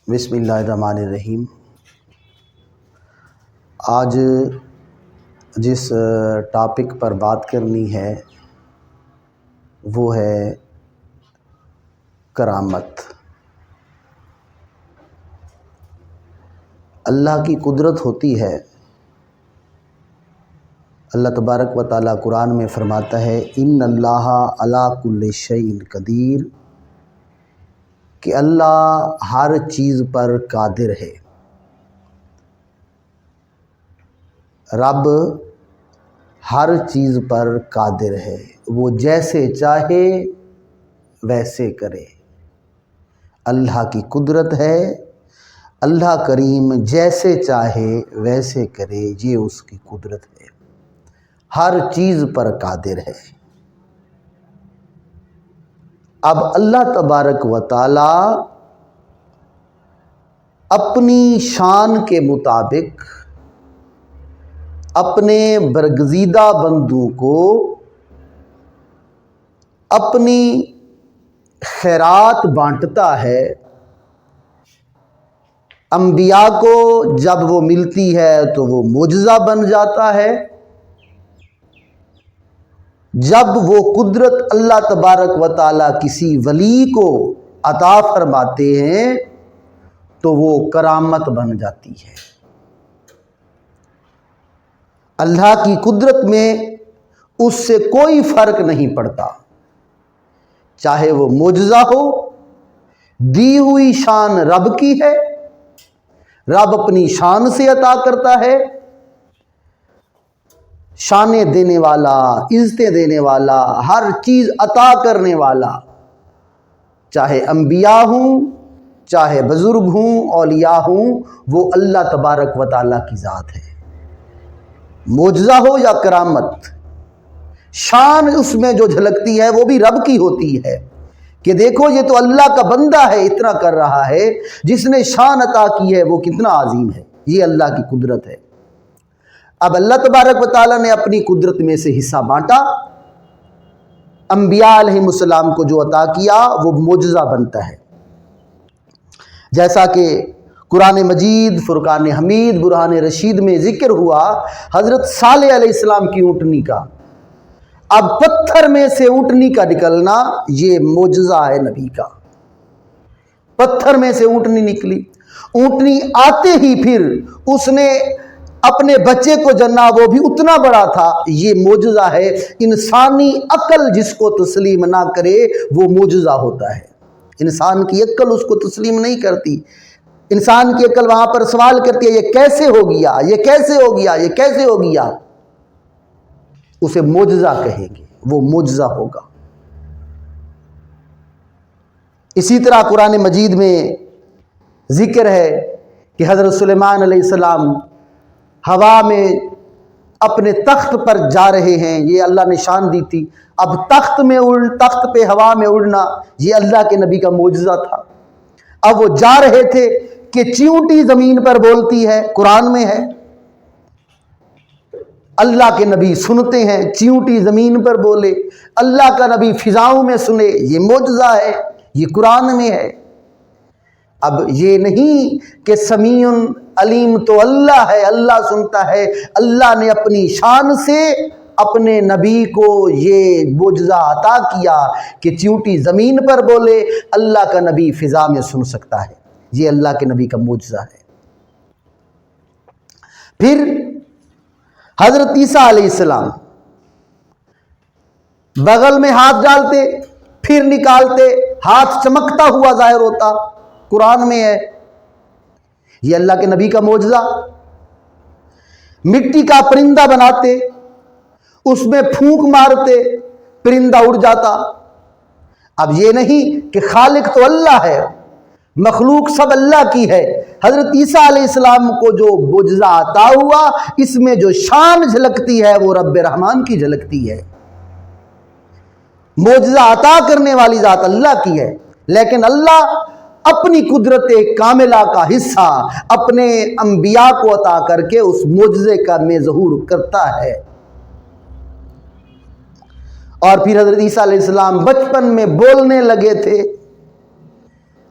بسم اللہ الرحمن الرحیم۔ آج جس ٹاپک پر بات کرنی ہے وہ ہے کرامت۔ اللہ کی قدرت ہوتی ہے۔ اللہ تبارک و تعالیٰ قرآن میں فرماتا ہے ان اللہ علی کل شیء قدیر، کہ اللہ ہر چیز پر قادر ہے۔ رب ہر چیز پر قادر ہے، وہ جیسے چاہے ویسے کرے۔ اللہ کی قدرت ہے، اللہ کریم جیسے چاہے ویسے کرے، یہ اس کی قدرت ہے، ہر چیز پر قادر ہے۔ اب اللہ تبارک و تعالی اپنی شان کے مطابق اپنے برگزیدہ بندوں کو اپنی خیرات بانٹتا ہے۔ انبیاء کو جب وہ ملتی ہے تو وہ معجزہ بن جاتا ہے، جب وہ قدرت اللہ تبارک و تعالیٰ کسی ولی کو عطا فرماتے ہیں تو وہ کرامت بن جاتی ہے۔ اللہ کی قدرت میں اس سے کوئی فرق نہیں پڑتا، چاہے وہ معجزہ ہو، دی ہوئی شان رب کی ہے، رب اپنی شان سے عطا کرتا ہے، شانیں دینے والا، عزتیں دینے والا، ہر چیز عطا کرنے والا، چاہے انبیاء ہوں، چاہے بزرگ ہوں، اولیاء ہوں، وہ اللہ تبارک و تعالیٰ کی ذات ہے۔ معجزہ ہو یا کرامت، شان اس میں جو جھلکتی ہے وہ بھی رب کی ہوتی ہے کہ دیکھو یہ تو اللہ کا بندہ ہے، اتنا کر رہا ہے، جس نے شان عطا کی ہے وہ کتنا عظیم ہے، یہ اللہ کی قدرت ہے۔ اب اللہ تبارک و تعالیٰ نے اپنی قدرت میں سے حصہ بانٹا، انبیاء علیہ السلام کو جو عطا کیا وہ معجزہ بنتا ہے، جیسا کہ قرآن مجید، فرقان حمید، برہان رشید میں ذکر ہوا حضرت صالح علیہ السلام کی اونٹنی کا۔ اب پتھر میں سے اونٹنی کا نکلنا یہ معجزہ ہے نبی کا۔ پتھر میں سے اونٹنی نکلی، اونٹنی آتے ہی پھر اس نے اپنے بچے کو جنا، وہ بھی اتنا بڑا تھا، یہ معجزہ ہے۔ انسانی عقل جس کو تسلیم نہ کرے وہ معجزہ ہوتا ہے۔ انسان کی عقل اس کو تسلیم نہیں کرتی، انسان کی عقل وہاں پر سوال کرتی ہے یہ کیسے ہو گیا، یہ کیسے ہو گیا، یہ کیسے ہو گیا، اسے معجزہ کہیں گے، وہ معجزہ ہوگا۔ اسی طرح قرآن مجید میں ذکر ہے کہ حضرت سلیمان علیہ السلام ہوا میں اپنے تخت پر جا رہے ہیں، یہ اللہ نے شان دی تھی۔ اب تخت پہ ہوا میں اڑنا یہ اللہ کے نبی کا معجزہ تھا۔ اب وہ جا رہے تھے کہ چیونٹی زمین پر بولتی ہے، قرآن میں ہے، اللہ کے نبی سنتے ہیں، چیونٹی زمین پر بولے، اللہ کا نبی فضاؤں میں سنے، یہ معجزہ ہے، یہ قرآن میں ہے۔ اب یہ نہیں کہ سمیع علیم تو اللہ ہے، اللہ سنتا ہے، اللہ نے اپنی شان سے اپنے نبی کو یہ معجزہ عطا کیا کہ چیونٹی زمین پر بولے، اللہ کا نبی فضا میں سن سکتا ہے، یہ اللہ کے نبی کا معجزہ ہے۔ پھر حضرت عیسیٰ علیہ السلام بغل میں ہاتھ ڈالتے، پھر نکالتے، ہاتھ چمکتا ہوا ظاہر ہوتا، قرآن میں ہے، یہ اللہ کے نبی کا معجزہ۔ مٹی کا پرندہ بناتے، اس میں پھونک مارتے، پرندہ اڑ جاتا۔ اب یہ نہیں کہ خالق تو اللہ ہے، مخلوق سب اللہ کی ہے۔ حضرت عیسیٰ علیہ السلام کو جو معجزہ عطا ہوا، اس میں جو شان جھلکتی ہے وہ رب رحمان کی جھلکتی ہے۔ معجزہ عطا کرنے والی ذات اللہ کی ہے، لیکن اللہ اپنی قدرت کاملہ کا حصہ اپنے انبیاء کو عطا کر کے اس معجزے کا میں ظہور کرتا ہے۔ اور پھر حضرت عیسیٰ علیہ السلام بچپن میں بولنے لگے تھے،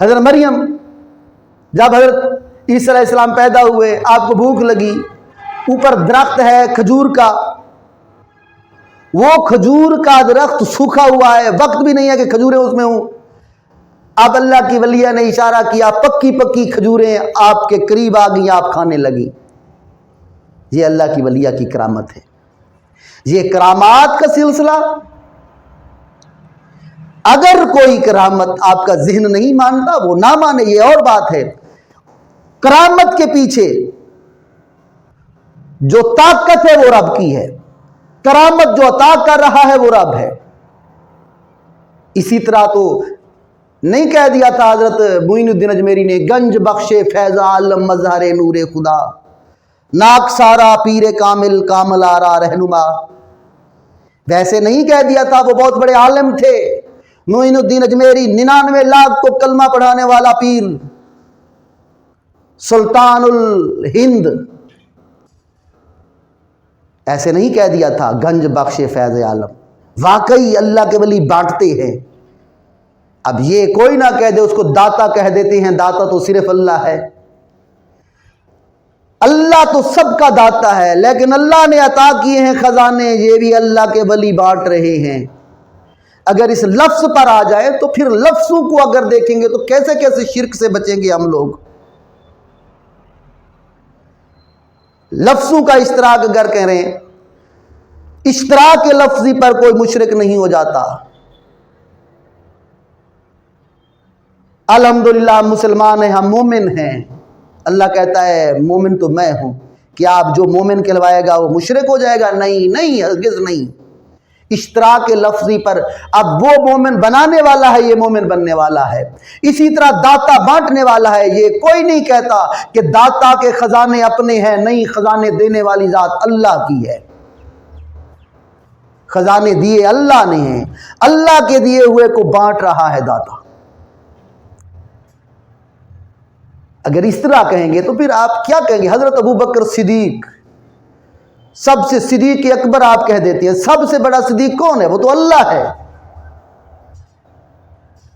حضرت مریم جب حضرت عیسیٰ علیہ السلام پیدا ہوئے، آپ کو بھوک لگی، اوپر درخت ہے کھجور کا، وہ کھجور کا درخت سوکھا ہوا ہے، وقت بھی نہیں ہے کہ کھجوریں اس میں ہوں۔ اب اللہ کی ولیہ نے اشارہ کیا، پکی پکی کھجوریں آپ کے قریب آ گئی، آپ کھانے لگی۔ یہ اللہ کی ولیہ کی کرامت ہے، یہ کرامات کا سلسلہ۔ اگر کوئی کرامت آپ کا ذہن نہیں مانتا، وہ نہ مانے، یہ اور بات ہے۔ کرامت کے پیچھے جو طاقت ہے وہ رب کی ہے، کرامت جو عطا کر رہا ہے وہ رب ہے۔ اسی طرح تو نہیں کہہ دیا تھا حضرت معین الدین اجمیری نے، گنج بخش فیض عالم مظہر نور خدا، ناک سارا پیر کامل کامل آرا رہنما۔ ویسے نہیں کہہ دیا تھا، وہ بہت بڑے عالم تھے معین الدین اجمیری، 99 لاکھ کو کلمہ پڑھانے والا پیر، سلطان الہند۔ ایسے نہیں کہہ دیا تھا گنج بخش فیض عالم۔ واقعی اللہ کے ولی بانٹتے ہیں۔ اب یہ کوئی نہ کہہ دے اس کو داتا کہہ دیتے ہیں، داتا تو صرف اللہ ہے۔ اللہ تو سب کا داتا ہے، لیکن اللہ نے عطا کیے ہیں خزانے، یہ بھی اللہ کے ولی بانٹ رہے ہیں۔ اگر اس لفظ پر آ جائے تو پھر لفظوں کو اگر دیکھیں گے تو کیسے کیسے شرک سے بچیں گے ہم لوگ۔ لفظوں کا اشتراک اگر کہہ رہے ہیں، اشتراک لفظی پر کوئی مشرک نہیں ہو جاتا۔ الحمدللہ مسلمان ہیں، ہم مومن ہیں۔ اللہ کہتا ہے مومن تو میں ہوں، کیا آپ جو مومن کہلوائے گا وہ مشرک ہو جائے گا؟ نہیں نہیں، ہرگز نہیں۔ اشتراک لفظی پر اب وہ مومن بنانے والا ہے، یہ مومن بننے والا ہے۔ اسی طرح داتا بانٹنے والا ہے۔ یہ کوئی نہیں کہتا کہ داتا کے خزانے اپنے ہیں، نہیں، خزانے دینے والی ذات اللہ کی ہے۔ خزانے دیے اللہ نے ہیں، اللہ کے دیے ہوئے کو بانٹ رہا ہے داتا۔ اگر اس طرح کہیں گے تو پھر آپ کیا کہیں گے؟ حضرت ابو بکر صدیق، سب سے صدیق اکبر آپ کہہ دیتے ہیں۔ سب سے بڑا صدیق کون ہے؟ وہ تو اللہ ہے۔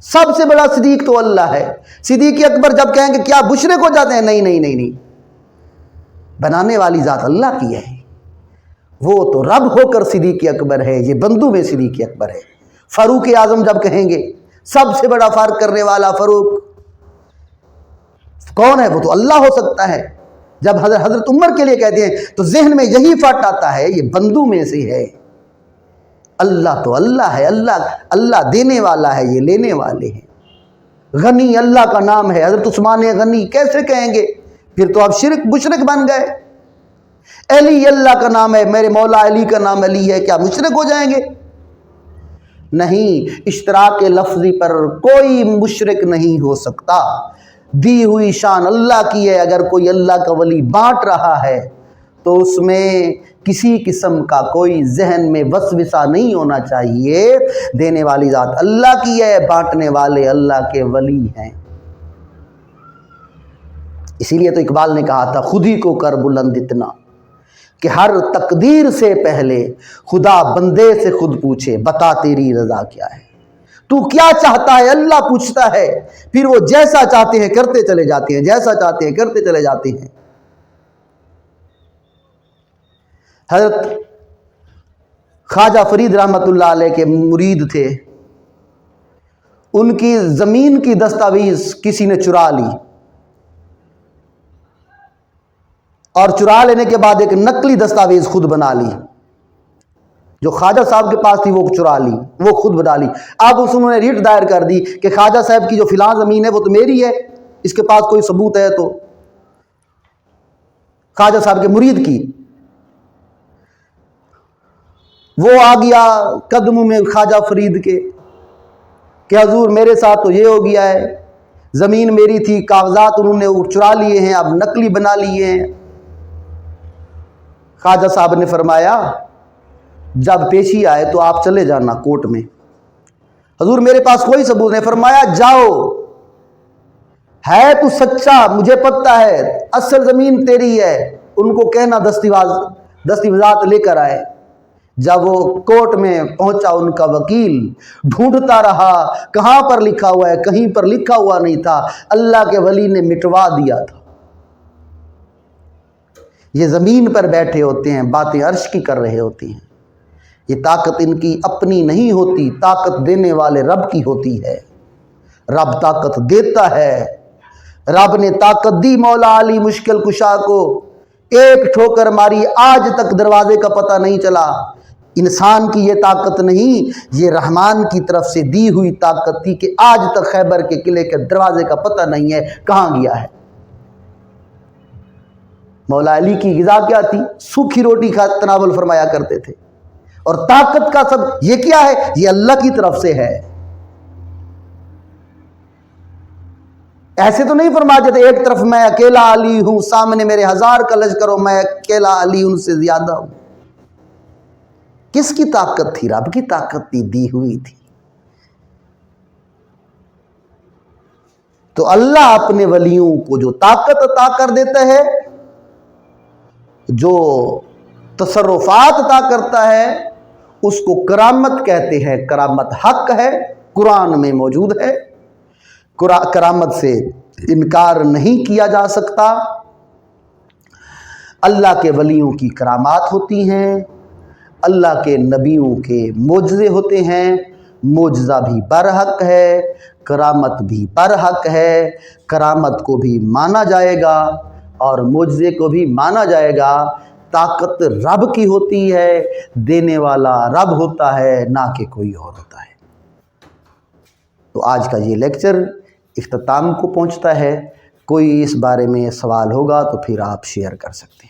سب سے بڑا صدیق تو اللہ ہے۔ صدیق اکبر جب کہیں گے کیا مشرک ہو جاتے ہیں؟ نہیں نہیں نہیں نہیں، بنانے والی ذات اللہ کی ہے، وہ تو رب ہو کر صدیق اکبر ہے، یہ بندوں میں صدیق اکبر ہے۔ فاروق اعظم جب کہیں گے سب سے بڑا فرق کرنے والا فاروق کون ہے؟ وہ تو اللہ ہو سکتا ہے۔ جب حضرت عمر کے لیے کہتے ہیں تو ذہن میں یہی فٹ آتا ہے، یہ بندوں میں سے ہے۔ اللہ تو اللہ ہے، اللہ دینے والا ہے، یہ لینے والے ہیں۔ غنی اللہ کا نام ہے، حضرت عثمان غنی کیسے کہیں گے؟ پھر تو آپ مشرک بن گئے۔ علی اللہ کا نام ہے، میرے مولا علی کا نام علی ہے، کیا مشرک ہو جائیں گے؟ نہیں، اشتراک لفظی پر کوئی مشرک نہیں ہو سکتا۔ دی ہوئی شان اللہ کی ہے۔ اگر کوئی اللہ کا ولی بانٹ رہا ہے تو اس میں کسی قسم کا کوئی ذہن میں وسوسہ نہیں ہونا چاہیے۔ دینے والی ذات اللہ کی ہے، بانٹنے والے اللہ کے ولی ہیں۔ اسی لیے تو اقبال نے کہا تھا، خود ہی کو کر بلند اتنا کہ ہر تقدیر سے پہلے خدا بندے سے خود پوچھے، بتا تیری رضا کیا ہے، تو کیا چاہتا ہے؟ اللہ پوچھتا ہے، پھر وہ جیسا چاہتے ہیں کرتے چلے جاتے ہیں، جیسا چاہتے ہیں کرتے چلے جاتے ہیں۔ حضرت خواجہ فرید رحمت اللہ علیہ کے مرید تھے، ان کی زمین کی دستاویز کسی نے چرا لی، اور چرا لینے کے بعد ایک نقلی دستاویز خود بنا لی۔ جو خواجہ صاحب کے پاس تھی وہ چرا لی، وہ خود بنا لی۔ اب انہوں نے ریٹ دائر کر دی کہ خواجہ صاحب کی جو فلاں زمین ہے وہ تو میری ہے، اس کے پاس کوئی ثبوت ہے تو خواجہ صاحب کے مرید کی۔ وہ آ گیا قدموں میں خواجہ فرید کے کہ حضور میرے ساتھ تو یہ ہو گیا ہے، زمین میری تھی، کاغذات انہوں نے چرا لیے ہیں، اب نقلی بنا لیے ہیں۔ خواجہ صاحب نے فرمایا جب پیشی آئے تو آپ چلے جانا کورٹ میں۔ حضور میرے پاس کوئی ثبوت نہیں۔ فرمایا جاؤ، ہے تو سچا، مجھے پتہ ہے اصل زمین تیری ہے، ان کو کہنا دستاویزات لے کر آئے۔ جب وہ کورٹ میں پہنچا ان کا وکیل ڈھونڈتا رہا کہاں پر لکھا ہوا ہے، کہیں پر لکھا ہوا نہیں تھا، اللہ کے ولی نے مٹوا دیا تھا۔ یہ زمین پر بیٹھے ہوتے ہیں، باتیں عرش کی کر رہے ہوتے ہیں، یہ طاقت ان کی اپنی نہیں ہوتی، طاقت دینے والے رب کی ہوتی ہے۔ رب طاقت دیتا ہے، رب نے طاقت دی مولا علی مشکل کشا کو، ایک ٹھوکر ماری، آج تک دروازے کا پتہ نہیں چلا۔ انسان کی یہ طاقت نہیں، یہ رحمان کی طرف سے دی ہوئی طاقت تھی کہ آج تک خیبر کے قلعے کے دروازے کا پتہ نہیں ہے کہاں گیا ہے۔ مولا علی کی غذا کیا تھی؟ سوکھی روٹی کا تناول فرمایا کرتے تھے، اور طاقت کا سب یہ کیا ہے؟ یہ اللہ کی طرف سے ہے۔ ایسے تو نہیں فرماتے تھے ایک طرف میں اکیلا علی ہوں، سامنے میرے 1000 کا لشکر ہو، میں اکیلا علی ان سے زیادہ ہوں۔ کس کی طاقت تھی؟ رب کی طاقت تھی، دی ہوئی تھی۔ تو اللہ اپنے ولیوں کو جو طاقت عطا کر دیتا ہے، جو تصرفات عطا کرتا ہے، اس کو کرامت کہتے ہیں۔ کرامت حق ہے، قرآن میں موجود ہے، کرامت سے انکار نہیں کیا جا سکتا۔ اللہ کے ولیوں کی کرامات ہوتی ہیں، اللہ کے نبیوں کے معجزے ہوتے ہیں۔ معجزہ بھی برحق ہے، کرامت بھی برحق ہے۔ کرامت کو بھی مانا جائے گا اور معجزے کو بھی مانا جائے گا۔ طاقت رب کی ہوتی ہے، دینے والا رب ہوتا ہے، نہ کہ کوئی اور ہوتا ہے۔ تو آج کا یہ لیکچر اختتام کو پہنچتا ہے۔ کوئی اس بارے میں سوال ہوگا تو پھر آپ شیئر کر سکتے ہیں۔